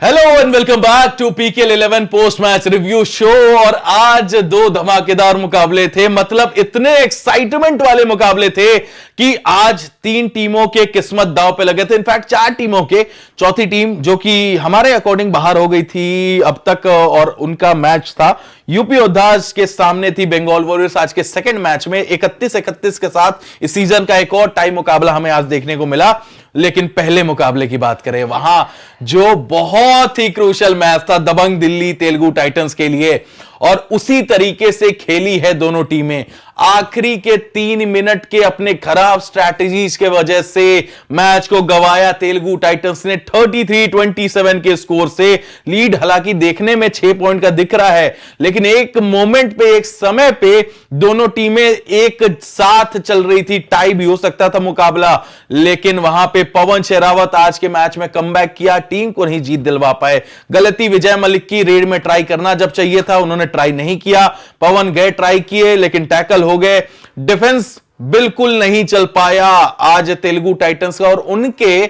Hello and welcome back to PKL 11 post match review show. और आज दो धमाकेदार मुकाबले थे, मतलब इतने एक्साइटमेंट वाले मुकाबले थे कि आज तीन टीमों के किस्मत दांव पे लगे थे। इनफैक्ट चार टीमों के, चौथी टीम जो कि हमारे अकॉर्डिंग बाहर हो गई थी अब तक, और उनका मैच था यूपी योद्धास के सामने थी बंगाल वॉरियर्स। आज के सेकंड मैच में 31-31 के साथ इस सीजन का एक और टाई मुकाबला हमें आज देखने को मिला। लेकिन पहले मुकाबले की बात करें, वहां जो बहुत ही क्रूशियल मैच था दबंग दिल्ली तेलुगु टाइटंस के लिए, और उसी तरीके से खेली है दोनों टीमें। आखिरी के 3 मिनट के अपने खराब स्ट्रैटेजीज के वजह से मैच को गवाया तेलुगु टाइटंस ने 33-27 के स्कोर से। लीड हालांकि देखने में 6 पॉइंट का दिख रहा है, लेकिन एक मोमेंट पे, एक समय पे दोनों टीमें एक साथ चल रही थी, टाई भी हो सकता था मुकाबला। लेकिन वहां पे पवन शेरावत आज के मैच में कमबैक किया, टीम को नहीं जीत दिलवा पाए। गलती विजय मलिक की, रेड में ट्राई करना जब चाहिए था उन्होंने ट्राई नहीं किया। पवन गए, ट्राई किए, लेकिन टैकल हो गए। डिफेंस बिल्कुल नहीं चल पाया आज तेलुगु टाइटंस का, और उनके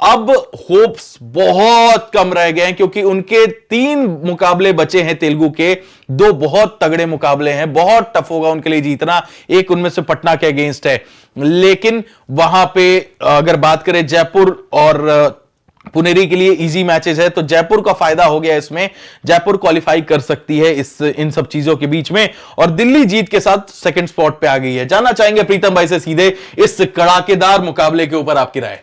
अब होप्स बहुत कम रह गए हैं, क्योंकि उनके 3 मुकाबले बचे हैं तेलुगु के। 2 बहुत तगड़े मुकाबले हैं, बहुत टफ होगा उनके लिए जीतना। एक उनमें से पटना के अगेंस्ट है, लेकिन वहां पे अगर बात करें जयपुर और पुनेरी के लिए इजी मैचेस है, तो जयपुर का फायदा हो गया इसमें। जयपुर क्वालिफाई कर सकती है इन सब चीजों के बीच में, और दिल्ली जीत के साथ सेकंड स्पॉट पे आ गई है। जानना चाहेंगे प्रीतम भाई से सीधे इस कड़ाकेदार मुकाबले के ऊपर आपकी राय।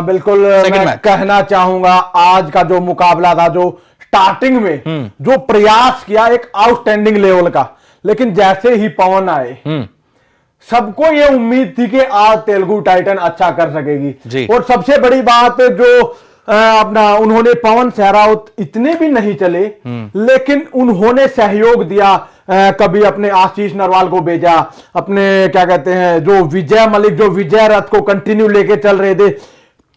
बिल्कुल मैं कहना चाहूंगा, आज का जो मुकाबला था, जो स्टार्टिंग में जो प्रयास किया एक आउटस्टैंडिंग लेवल का, लेकिन जैसे ही पवन आए सबको ये उम्मीद थी कि आज तेलुगु टाइटन अच्छा कर सकेगी। और सबसे बड़ी बात जो अपना उन्होंने पवन शेरावत इतने भी नहीं चले, लेकिन उन्होंने सहयोग दिया। कभी अपने आशीष नरवाल को भेजा, अपने क्या कहते हैं जो विजय मलिक, जो विजय रथ को कंटिन्यू लेके चल रहे थे।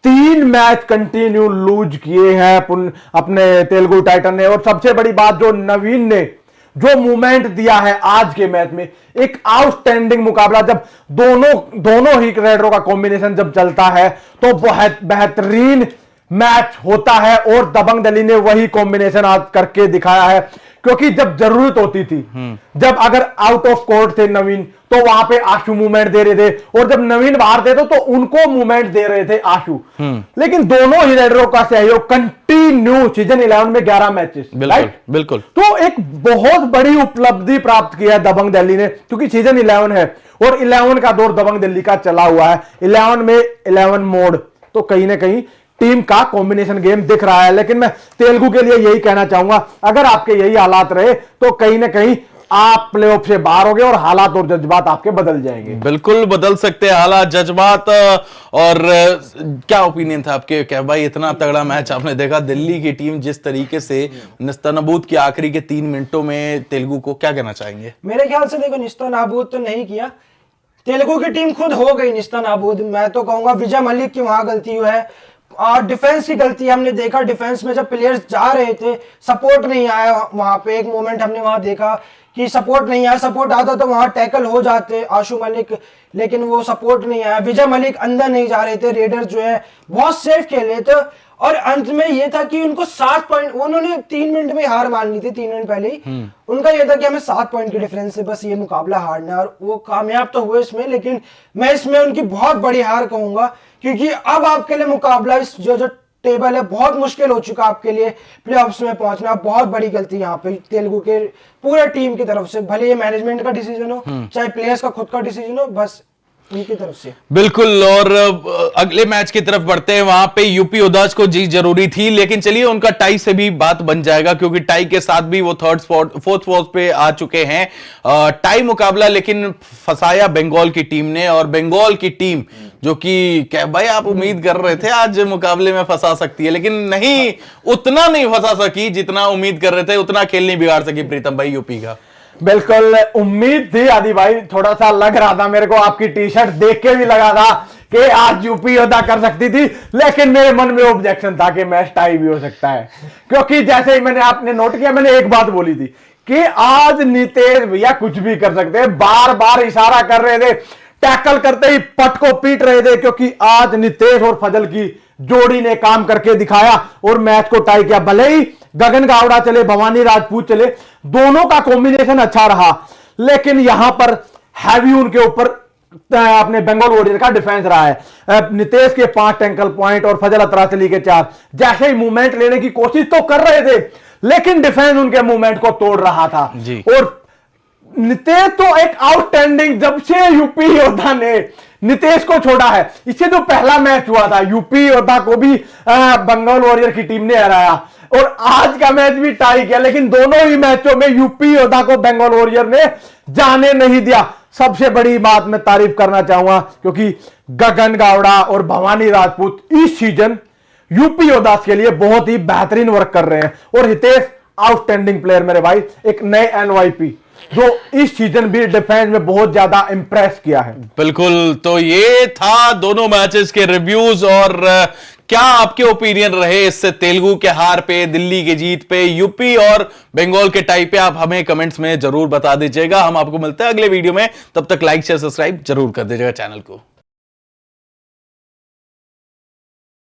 3 मैच कंटिन्यू लूज किए हैं अपने तेलुगु टाइटन ने। और सबसे बड़ी बात, जो नवीन ने जो मूवमेंट दिया है आज के मैच में, एक आउटस्टैंडिंग मुकाबला। जब दोनों ही रेडरों का कॉम्बिनेशन जब चलता है तो बहुत बेहतरीन मैच होता है, और दबंग दिल्ली ने वही कॉम्बिनेशन आज करके दिखाया है। क्योंकि जब जरूरत होती थी, जब अगर आउट ऑफ कोर्ट थे नवीन, तो वहां पे आशु मूवमेंट दे रहे थे, और जब नवीन बाहर थे तो उनको मूवमेंट दे रहे थे आशु। लेकिन दोनों ही रेडरों का सहयोग कंटिन्यू सीजन 11 में 11 मैचेस, राइट? बिल्कुल। तो एक बहुत बड़ी उपलब्धि प्राप्त किया है दबंग दिल्ली ने, क्योंकि सीजन 11 है और 11 का दौर दबंग दिल्ली का चला हुआ है। 11 में 11 मोड, तो कहीं ना कहीं टीम का कॉम्बिनेशन गेम दिख रहा है। लेकिन मैं तेलुगु के लिए यही कहना चाहूंगा, अगर आपके यही हालात रहे तो कहीं ना कहीं आप प्लेऑफ से बाहर होगे और हालात और जज्बात आपके बदल जाएंगे। बिल्कुल बदल सकते हैं हालात, जज्बात। और क्या ओपिनियन था आपके? क्या भाई इतना तगड़ा मैच आपने देखा, दिल्ली की टीम जिस तरीके से निस्तानाबूद की आखिरी के 3 मिनटों में तेलुगु को, क्या कहना चाहेंगे? मेरे ख्याल से देखो, निस्तानाबूद तो नहीं किया, तेलुगु की टीम खुद हो गई निस्तानाबूद। मैं तो कहूंगा विजय मलिक की वहां गलती है, और डिफेंस की गलती हमने देखा। डिफेंस में जब प्लेयर्स जा रहे थे, सपोर्ट नहीं आया। वहां पे एक मोमेंट हमने वहां देखा कि सपोर्ट नहीं आया, सपोर्ट आता तो वहां टैकल हो जाते आशु मलिक, लेकिन वो सपोर्ट नहीं आया। विजय मलिक अंदर नहीं जा रहे थे, रेडर जो है बहुत सेफ खेले थे। और अंत में ये था कि उनको 7 पॉइंट, उन्होंने 3 मिनट में हार मान ली थी। 3 मिनट पहले ही उनका ये था कि हमें 7 पॉइंट के डिफरेंस से बस ये मुकाबला हारना, और वो कामयाब तो हुए इसमें। लेकिन मैं इसमें उनकी बहुत बड़ी हार कहूंगा, क्योंकि अब आपके लिए मुकाबला इस जो टेबल है बहुत मुश्किल हो चुका आपके लिए। प्लेऑफ्स में पहुंचना बहुत बड़ी गलती यहाँ पे तेलुगु के पूरे टीम की तरफ से, भले ये मैनेजमेंट का डिसीजन हो चाहे प्लेयर्स का खुद का डिसीजन हो, बस उनकी तरफ से। बिल्कुल। और अगले मैच की तरफ बढ़ते हैं, वहां पे यूपी योद्धास को जीत जरूरी थी, लेकिन चलिए उनका टाई से भी बात बन जाएगा, क्योंकि टाई के साथ भी वो फोर्थ स्पॉट पे आ चुके हैं। टाई मुकाबला लेकिन फंसाया बंगाल की टीम ने, और बंगाल की टीम जो कि क्या भाई आप उम्मीद कर रहे थे आज मुकाबले में फंसा सकती है, लेकिन नहीं, उतना नहीं फंसा सकी जितना उम्मीद कर रहे थे, उतना खेल नहीं बिगाड़ सकी प्रीतम भाई यूपी का। बिल्कुल उम्मीद थी आदि भाई, थोड़ा सा लग रहा था मेरे को, आपकी टी शर्ट देख के भी लगा था कि आज यूपी योद्धा कर सकती थी। लेकिन मेरे मन में ऑब्जेक्शन था कि मैच टाई भी हो सकता है, क्योंकि जैसे ही मैंने आपने नोट किया, मैंने एक बात बोली थी कि आज नितेश भैया कुछ भी कर सकते हैं। बार बार इशारा कर रहे थे, टैकल करते ही पट को पीट रहे थे, क्योंकि आज नितेश और फजल की जोड़ी ने काम करके दिखाया और मैच को टाई किया। भले ही गगन गावड़ा चले, भवानी राजपूत चले, दोनों का कॉम्बिनेशन अच्छा रहा, लेकिन यहां पर हैवी उनके ऊपर अपने बंगाल वॉरियर का डिफेंस रहा है। नितेश के 5 टैंकल पॉइंट और फजल अतराचली के 4। जैसे ही मूवमेंट लेने की कोशिश तो कर रहे थे, लेकिन डिफेंस उनके मूवमेंट को तोड़ रहा था। और नितेश तो एक आउटस्टैंडिंग, जब से यूपी योद्धा ने नितेश को छोड़ा है, इससे जो पहला मैच हुआ था यूपी योद्धा को भी बंगाल वॉरियर की टीम ने हराया और आज का मैच भी टाई किया, लेकिन दोनों ही मैचों में यूपी योद्धा को बंगाल वॉरियर ने जाने नहीं दिया। सबसे बड़ी बात मैं तारीफ करना चाहूंगा, क्योंकि गगन गावड़ा और भवानी राजपूत इस सीजन यूपी योद्धा के लिए बहुत ही बेहतरीन वर्क कर रहे हैं। और हितेश आउटस्टैंडिंग प्लेयर मेरे भाई, एक नए एनवाईपी जो इस सीजन भी डिफेंस में बहुत ज्यादा इंप्रेस किया है। बिल्कुल, तो ये था दोनों मैचेस के रिव्यूज। और क्या आपके ओपिनियन रहे इस तेलुगु के हार पे, दिल्ली की जीत पे, यूपी और बंगाल के टाई पे, आप हमें कमेंट्स में जरूर बता दीजिएगा। हम आपको मिलते हैं अगले वीडियो में, तब तक लाइक शेयर सब्सक्राइब जरूर कर दीजिएगा चैनल को।